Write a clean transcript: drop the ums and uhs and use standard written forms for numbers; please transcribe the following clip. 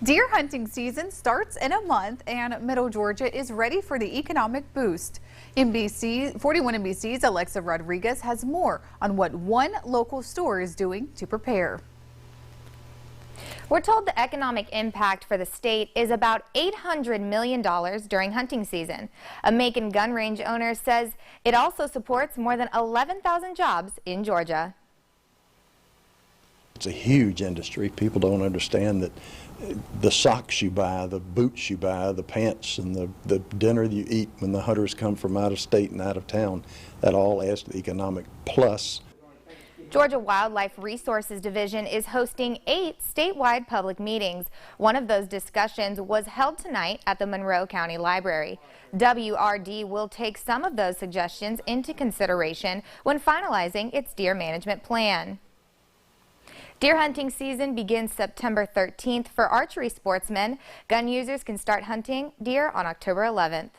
Deer hunting season starts in a month and Middle Georgia is ready for the economic boost. 41 NBC's Alexa Rodriguez has more on what one local store is doing to prepare. We're told the economic impact for the state is about $800 million during hunting season. A Macon gun range owner says it also supports more than 11,000 jobs in Georgia. It's a huge industry. People don't understand that the socks you buy, the boots you buy, the pants, and the dinner you eat when the hunters come from out of state and out of town, that all adds to the economic plus. Georgia Wildlife Resources Division is hosting 8 statewide public meetings. One of those discussions was held tonight at the Monroe County Library. WRD will take some of those suggestions into consideration when finalizing its deer management plan. Deer hunting season begins September 13th for archery sportsmen. Gun users can start hunting deer on October 11th.